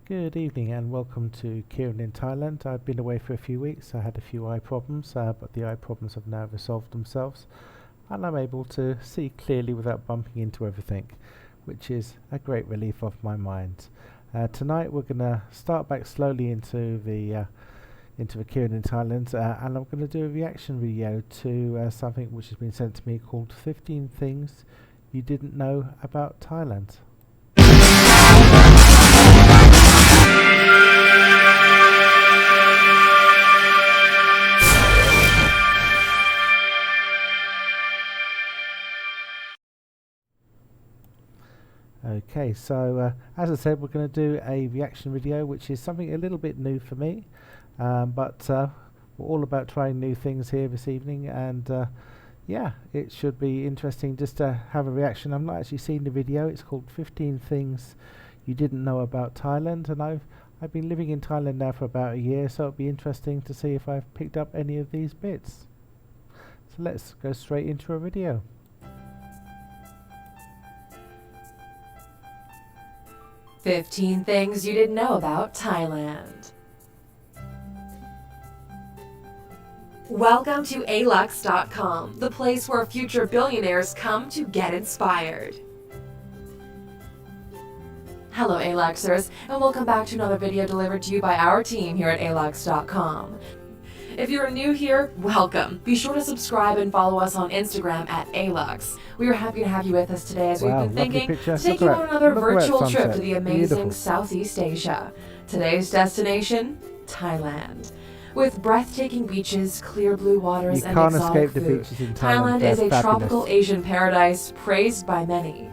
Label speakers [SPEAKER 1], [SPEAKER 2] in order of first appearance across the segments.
[SPEAKER 1] Good evening and welcome to Kieran in Thailand. I've been away for a few weeks. I had a few eye problems, but the eye problems have now resolved themselves and I'm able to see clearly without bumping into everything, which is a great relief of my mind. Tonight we're going to start back slowly into the Kieran in Thailand, and I'm going to do a reaction video to something which has been sent to me called 15 Things You Didn't Know About Thailand. Okay, so as I said, we're going to do a reaction video, which is something a little bit new for me, but we're all about trying new things here this evening, and yeah, it should be interesting just to have a reaction. I've not actually seen the video. It's called 15 Things You Didn't Know About Thailand, and I've been living in Thailand now for about a year, so it'll be interesting to see if I've picked up any of these bits. So let's go straight into a video.
[SPEAKER 2] 15 things you didn't know about Thailand. Welcome to alux.com, the place where future billionaires come to get inspired. Hello Aluxers, and welcome back to another video delivered to you by our team here at alux.com. If you're new here, welcome. Be sure to subscribe and follow us on Instagram at Alux. We are happy to have you with us today as we've been thinking to take you on another virtual trip to the amazing Southeast Asia. Today's destination, Thailand. With breathtaking beaches, clear blue waters, and exotic food, Thailand is a tropical Asian paradise praised by many.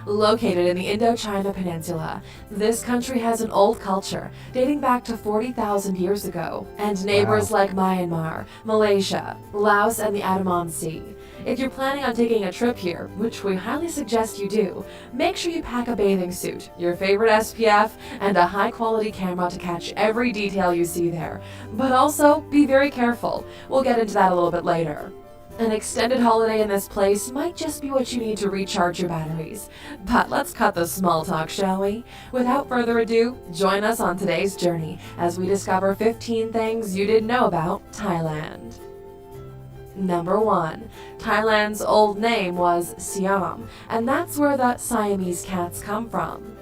[SPEAKER 2] Located in the Indochina Peninsula, this country has an old culture dating back to 40,000 years ago, and neighbors like Myanmar, Malaysia, Laos, and the Andaman Sea. If you're planning on taking a trip here, which we highly suggest you do, make sure you pack a bathing suit, your favorite SPF, and a high-quality camera to catch every detail you see there. But also, be very careful. We'll get into that a little bit later. An extended holiday in this place might just be what you need to recharge your batteries. But let's cut the small talk, shall we? Without further ado, join us on today's journey as we discover 15 things you didn't know about Thailand. Number 1. Thailand's old name was Siam, and that's where the Siamese cats come from.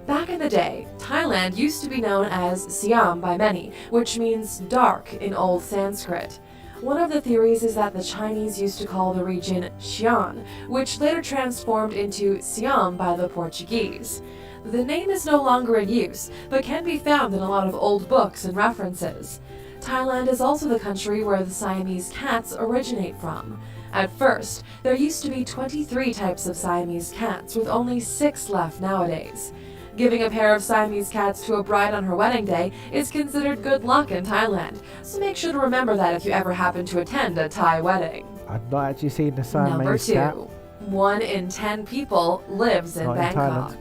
[SPEAKER 2] Back in the day, Thailand used to be known as Siam by many, which means dark in Old Sanskrit. One of the theories is that the Chinese used to call the region Xi'an, which later transformed into Siam by the Portuguese. The name is no longer in use, but can be found in a lot of old books and references. Thailand is also the country where the Siamese cats originate from. At first, there used to be 23 types of Siamese cats, with only 6 left nowadays. Giving a pair of Siamese cats to a bride on her wedding day is considered good luck in Thailand, so make sure to remember that if you ever happen to attend a Thai wedding.
[SPEAKER 1] I've not actually seen the Siamese
[SPEAKER 2] cat. Number 2. 1 in 10 people lives in Bangkok.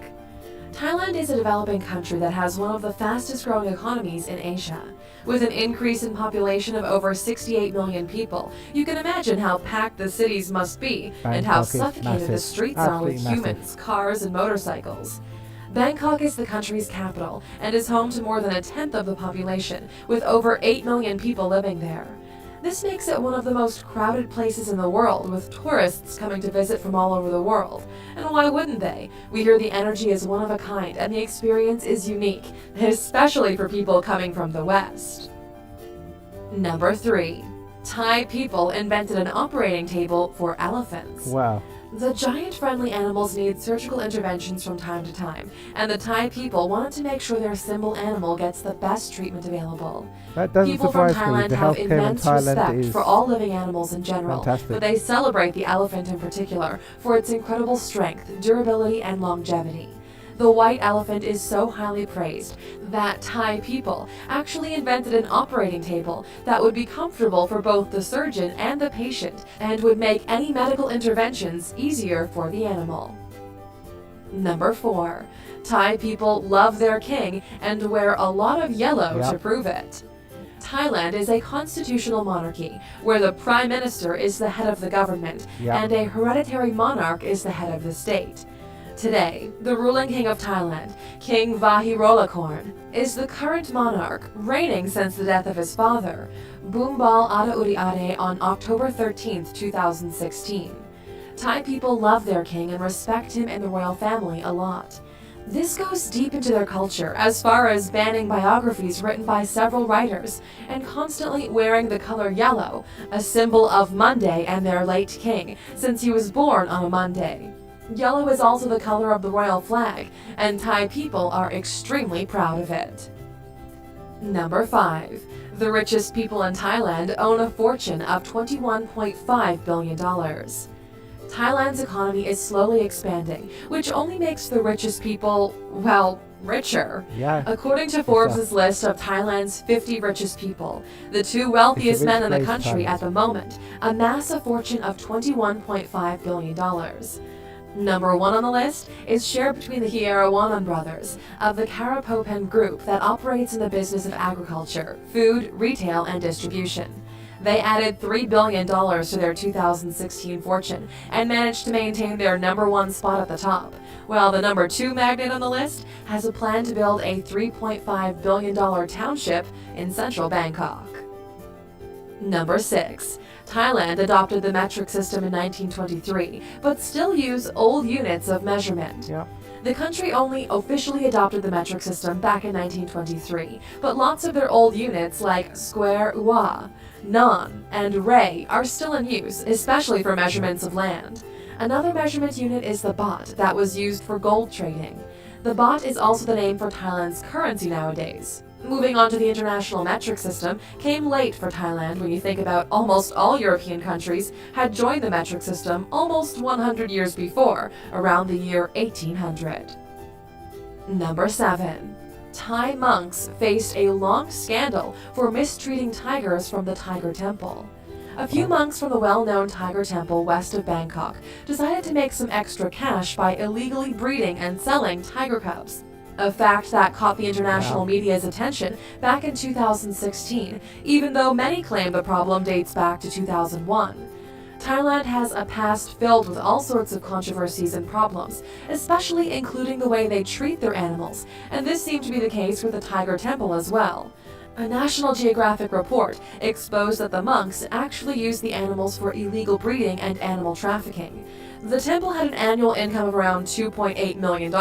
[SPEAKER 2] Thailand is a developing country that has one of the fastest growing economies in Asia. With an increase in population of over 68 million people, you can imagine how packed the cities must be and how suffocated the streets are with humans, cars, and motorcycles. Bangkok is the country's capital and is home to more than a tenth of the population, with over 8 million people living there. This makes it one of the most crowded places in the world, with tourists coming to visit from all over the world. And why wouldn't they? We hear the energy is one of a kind and the experience is unique, especially for people coming from the West. Number 3. Thai people invented an operating table for elephants.
[SPEAKER 1] Wow.
[SPEAKER 2] The giant friendly animals need surgical interventions from time to time, and the Thai people wanted to make sure their symbol animal gets the best treatment available.
[SPEAKER 1] That doesn't
[SPEAKER 2] People from
[SPEAKER 1] surprise me.
[SPEAKER 2] Thailand
[SPEAKER 1] The
[SPEAKER 2] have
[SPEAKER 1] healthcare in
[SPEAKER 2] immense
[SPEAKER 1] Thailand
[SPEAKER 2] respect
[SPEAKER 1] is
[SPEAKER 2] for all living animals in general,
[SPEAKER 1] fantastic.
[SPEAKER 2] but they celebrate the elephant in particular for its incredible strength, durability, and longevity. The white elephant is so highly praised that Thai people actually invented an operating table that would be comfortable for both the surgeon and the patient and would make any medical interventions easier for the animal. Number 4. Thai people love their king and wear a lot of yellow to prove it. Thailand is a constitutional monarchy where the prime minister is the head of the government and a hereditary monarch is the head of the state. Today, the ruling king of Thailand, King Vajiralongkorn, is the current monarch, reigning since the death of his father, Bhumibol Adulyadej, on October 13, 2016. Thai people love their king and respect him and the royal family a lot. This goes deep into their culture, as far as banning biographies written by several writers and constantly wearing the color yellow, a symbol of Monday and their late king, since he was born on a Monday. Yellow is also the color of the royal flag, and Thai people are extremely proud of it. Number 5. The richest people in Thailand own a fortune of $21.5 billion. Thailand's economy is slowly expanding, which only makes the richest people, well, richer.
[SPEAKER 1] Yeah.
[SPEAKER 2] According to Forbes' list of Thailand's 50 richest people, the two wealthiest men in the country at the moment amass a fortune of $21.5 billion. Number 1 on the list is shared between the Hierawanan brothers of the Karapopan Group that operates in the business of agriculture, food, retail, and distribution. They added $3 billion to their 2016 fortune and managed to maintain their number 1 spot at the top, while the number 2 magnate on the list has a plan to build a $3.5 billion township in central Bangkok. Number 6. Thailand adopted the metric system in 1923, but still use old units of measurement.
[SPEAKER 1] Yeah.
[SPEAKER 2] The country only officially adopted the metric system back in 1923, but lots of their old units like square ua, nan, and ray are still in use, especially for measurements of land. Another measurement unit is the baht that was used for gold trading. The baht is also the name for Thailand's currency nowadays. Moving on to the international metric system came late for Thailand when you think about almost all European countries had joined the metric system almost 100 years before, around the year 1800. Number 7. Thai monks faced a long scandal for mistreating tigers from the Tiger Temple. A few monks from the well-known Tiger Temple west of Bangkok decided to make some extra cash by illegally breeding and selling tiger cubs. A fact that caught the international media's attention back in 2016, even though many claim the problem dates back to 2001. Thailand has a past filled with all sorts of controversies and problems, especially including the way they treat their animals, and this seemed to be the case with the Tiger Temple as well. A National Geographic report exposed that the monks actually used the animals for illegal breeding and animal trafficking. The temple had an annual income of around $2.8 million,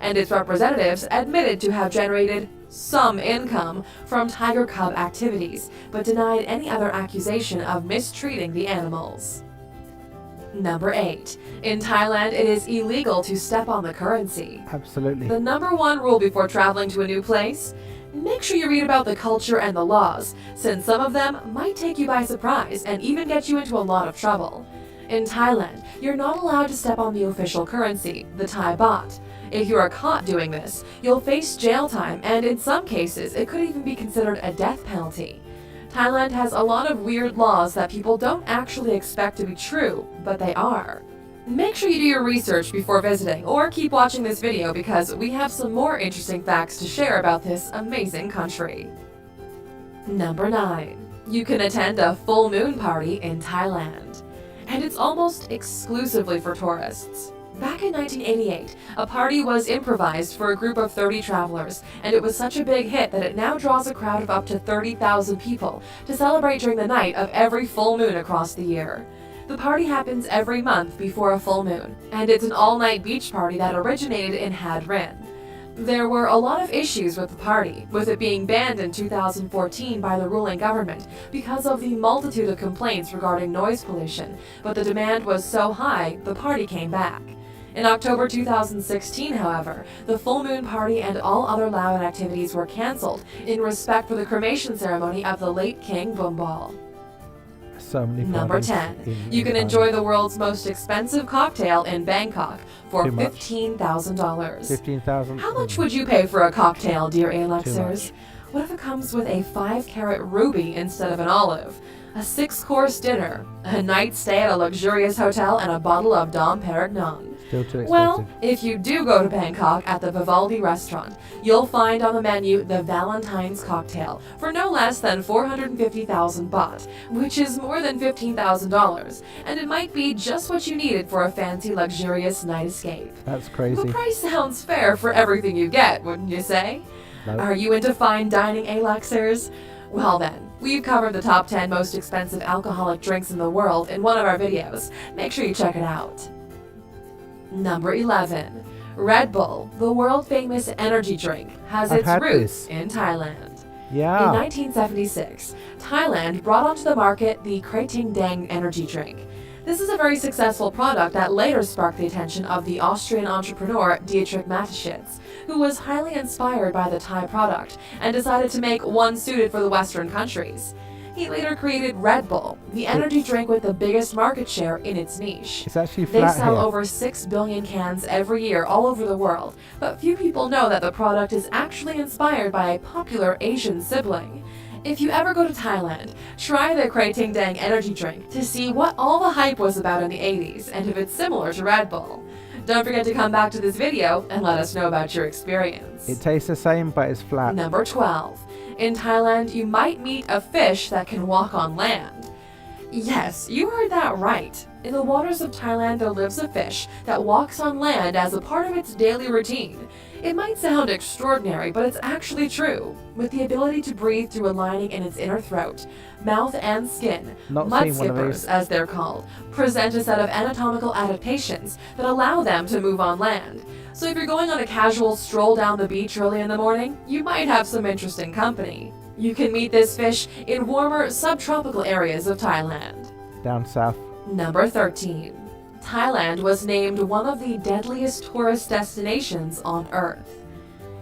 [SPEAKER 2] and its representatives admitted to have generated some income from tiger cub activities, but denied any other accusation of mistreating the animals. Number 8. In Thailand, it is illegal to step on the currency.
[SPEAKER 1] Absolutely.
[SPEAKER 2] The number 1 rule before traveling to a new place? Make sure you read about the culture and the laws, since some of them might take you by surprise and even get you into a lot of trouble. In Thailand, you're not allowed to step on the official currency, the Thai baht. If you are caught doing this, you'll face jail time, and in some cases, it could even be considered a death penalty. Thailand has a lot of weird laws that people don't actually expect to be true, but they are. Make sure you do your research before visiting, or keep watching this video because we have some more interesting facts to share about this amazing country. Number 9. You can attend a full moon party in Thailand. And it's almost exclusively for tourists. Back in 1988, a party was improvised for a group of 30 travelers, and it was such a big hit that it now draws a crowd of up to 30,000 people to celebrate during the night of every full moon across the year. The party happens every month before a full moon, and it's an all-night beach party that originated in Had Rin. There were a lot of issues with the party, with it being banned in 2014 by the ruling government because of the multitude of complaints regarding noise pollution, but the demand was so high, the party came back. In October 2016, however, the full moon party and all other loud activities were cancelled in respect for the cremation ceremony of the late King Bhumibol.
[SPEAKER 1] So many
[SPEAKER 2] Number 10. You can enjoy the world's most expensive cocktail in Bangkok for $15,000.
[SPEAKER 1] $15,000?
[SPEAKER 2] How much would you pay for a cocktail, dear Alexers? What if it comes with a 5-carat ruby instead of an olive, a 6-course dinner, a night stay at a luxurious hotel, and a bottle of Dom Perignon?
[SPEAKER 1] Still too expensive.
[SPEAKER 2] Well, if you do go to Bangkok at the Vivaldi restaurant, you'll find on the menu the Valentine's cocktail for no less than 450,000 baht, which is more than $15,000, and it might be just what you needed for a fancy, luxurious night escape.
[SPEAKER 1] That's crazy.
[SPEAKER 2] The price sounds fair for everything you get, wouldn't you say?
[SPEAKER 1] No.
[SPEAKER 2] Are you into fine dining, Alaxers? Well then, we've covered the top 10 most expensive alcoholic drinks in the world in one of our videos. Make sure you check it out. Number 11. Red Bull, the world-famous energy drink, has
[SPEAKER 1] I've
[SPEAKER 2] its
[SPEAKER 1] had
[SPEAKER 2] roots
[SPEAKER 1] this.
[SPEAKER 2] in Thailand.
[SPEAKER 1] Yeah.
[SPEAKER 2] In 1976, Thailand brought onto the market the Krating Dang energy drink. This is a very successful product that later sparked the attention of the Austrian entrepreneur Dietrich Mateschitz, who was highly inspired by the Thai product and decided to make one suited for the Western countries. He later created Red Bull, the energy drink with the biggest market share in its niche.
[SPEAKER 1] It's actually
[SPEAKER 2] They
[SPEAKER 1] flat
[SPEAKER 2] sell
[SPEAKER 1] here.
[SPEAKER 2] over 6 billion cans every year all over the world, but few people know that the product is actually inspired by a popular Asian sibling. If you ever go to Thailand, try the Krating Dang energy drink to see what all the hype was about in the 80s and if it's similar to Red Bull. Don't forget to come back to this video and let us know about your experience.
[SPEAKER 1] It tastes the same, but it's flat.
[SPEAKER 2] Number 12. In Thailand, you might meet a fish that can walk on land. Yes, you heard that right. In the waters of Thailand, there lives a fish that walks on land as a part of its daily routine. It might sound extraordinary, but it's actually true. With the ability to breathe through a lining in its inner throat, mouth and skin,
[SPEAKER 1] Not
[SPEAKER 2] mud
[SPEAKER 1] seen one of
[SPEAKER 2] skippers,
[SPEAKER 1] these.
[SPEAKER 2] as they're called, present a set of anatomical adaptations that allow them to move on land. So if you're going on a casual stroll down the beach early in the morning, you might have some interesting company. You can meet this fish in warmer subtropical areas of Thailand.
[SPEAKER 1] Down south.
[SPEAKER 2] Number 13. Thailand was named one of the deadliest tourist destinations on Earth.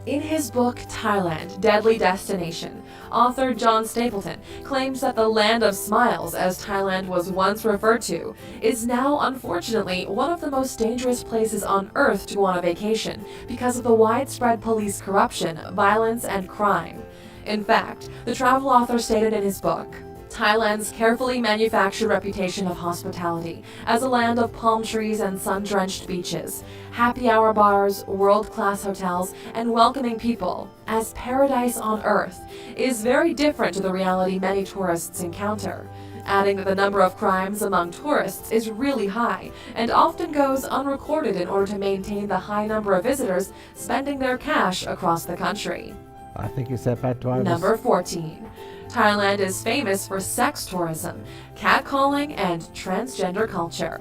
[SPEAKER 2] In his book, Thailand, Deadly Destination, author John Stapleton claims that the land of smiles, as Thailand was once referred to, is now unfortunately one of the most dangerous places on Earth to go on a vacation because of the widespread police corruption, violence, and crime. In fact, the travel author stated in his book, Thailand's carefully manufactured reputation of hospitality as a land of palm trees and sun-drenched beaches, happy hour bars, world-class hotels, and welcoming people, as paradise on earth, is very different to the reality many tourists encounter, adding that the number of crimes among tourists is really high and often goes unrecorded in order to maintain the high number of visitors spending their cash across the country.
[SPEAKER 1] I think it's their bad drivers.
[SPEAKER 2] Number 14. Thailand is famous for sex tourism, catcalling, and transgender culture.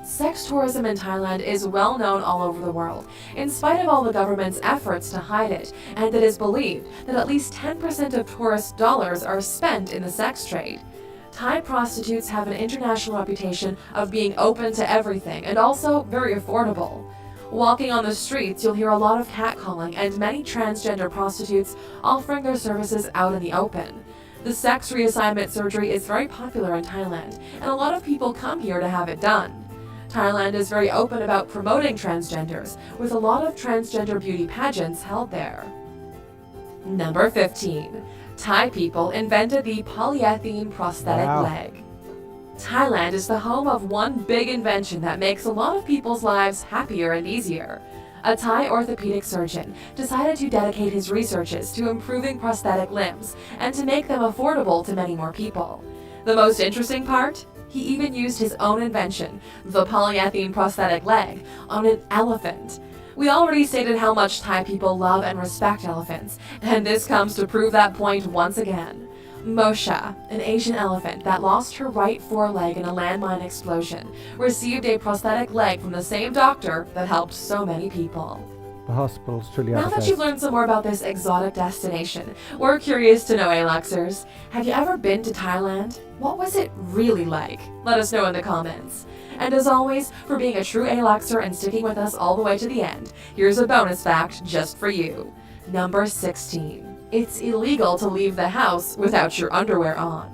[SPEAKER 2] Sex tourism in Thailand is well known all over the world, in spite of all the government's efforts to hide it, and it is believed that at least 10% of tourist dollars are spent in the sex trade. Thai prostitutes have an international reputation of being open to everything and also very affordable. Walking on the streets, you'll hear a lot of catcalling and many transgender prostitutes offering their services out in the open. The sex reassignment surgery is very popular in Thailand, and a lot of people come here to have it done. Thailand is very open about promoting transgenders, with a lot of transgender beauty pageants held there. Number 15. Thai people invented the polyethylene prosthetic
[SPEAKER 1] Wow.
[SPEAKER 2] leg. Thailand is the home of one big invention that makes a lot of people's lives happier and easier. A Thai orthopedic surgeon decided to dedicate his researches to improving prosthetic limbs and to make them affordable to many more people. The most interesting part? He even used his own invention, the polyethylene prosthetic leg, on an elephant. We already stated how much Thai people love and respect elephants, and this comes to prove that point once again. Mosha, an Asian elephant that lost her right foreleg in a landmine explosion, received a prosthetic leg from the same doctor that helped so many people.
[SPEAKER 1] The hospital's truly
[SPEAKER 2] Now that you've learned some more about this exotic destination, we're curious to know, Aluxers, have you ever been to Thailand? What was it really like? Let us know in the comments. And as always, for being a true Aluxer and sticking with us all the way to the end, here's a bonus fact just for you. Number 16. It's illegal to leave the house without your underwear on.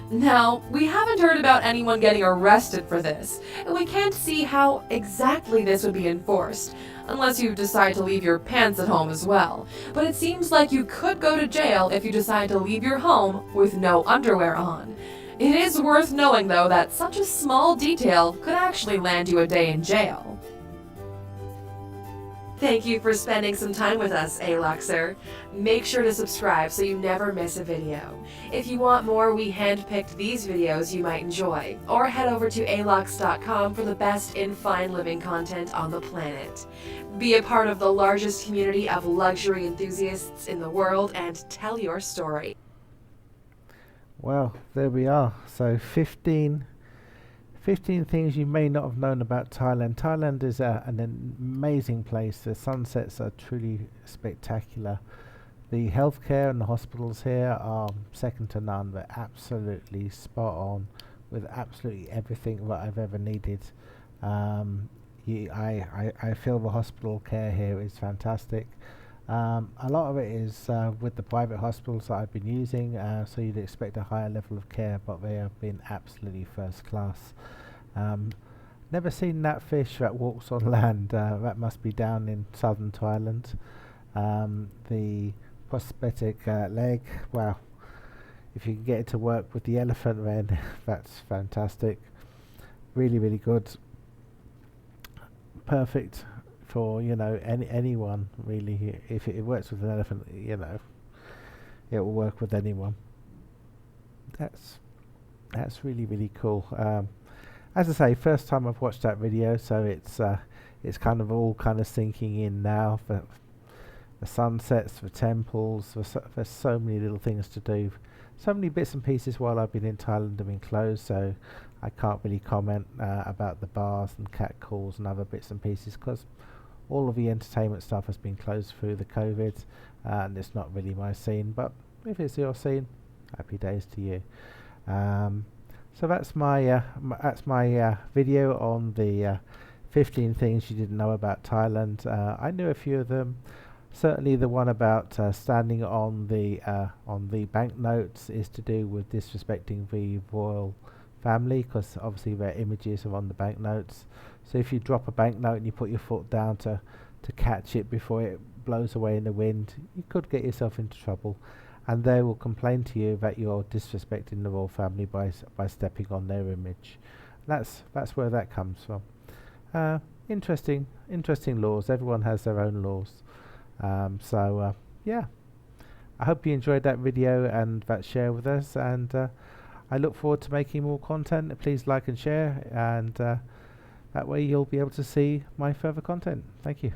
[SPEAKER 2] Now, we haven't heard about anyone getting arrested for this, and we can't see how exactly this would be enforced, unless you decide to leave your pants at home as well. But it seems like you could go to jail if you decide to leave your home with no underwear on. It is worth knowing, though, that such a small detail could actually land you a day in jail. Thank you for spending some time with us, A-Luxer. Make sure to subscribe so you never miss a video. If you want more, we handpicked these videos you might enjoy, or head over to alux.com for the best in fine living content on the planet. Be a part of the largest community of luxury enthusiasts in the world and tell your story.
[SPEAKER 1] Well, there we are. So 15 things you may not have known about Thailand. Thailand is an amazing place. The sunsets are truly spectacular. The healthcare and the hospitals here are second to none. They're absolutely spot on with absolutely everything that I've ever needed. I feel the hospital care here is fantastic. A lot of it is with the private hospitals that I've been using, so you'd expect a higher level of care, but they have been absolutely first class. Never seen that fish that walks on land. That must be down in southern Thailand. The prosthetic leg, well, if you can get it to work with the elephant, then that's fantastic. Really, really good. Perfect for, you know, anyone really. If it works with an elephant, you know, it will work with anyone. That's really, really cool. As I say, first time I've watched that video, so it's kind of all kind of sinking in now. The sunsets, the temples, there's so many little things to do, so many bits and pieces while I've been in Thailand have been closed, so I can't really comment about the bars and cat calls and other bits and pieces, because all of the entertainment stuff has been closed through the COVID, and it's not really my scene. But if it's your scene, happy days to you. So that's my video on the 15 things you didn't know about Thailand. I knew a few of them. Certainly the one about standing on the banknotes is to do with disrespecting the royal family, because obviously their images are on the banknotes. So if you drop a banknote and you put your foot down to catch it before it blows away in the wind, you could get yourself into trouble, and they will complain to you that you're disrespecting the royal family by stepping on their image. That's where that comes from. Interesting laws. Everyone has their own laws. Yeah, I hope you enjoyed that video and that share with us, and I look forward to making more content. Please like and share, and that way you'll be able to see my further content. Thank you.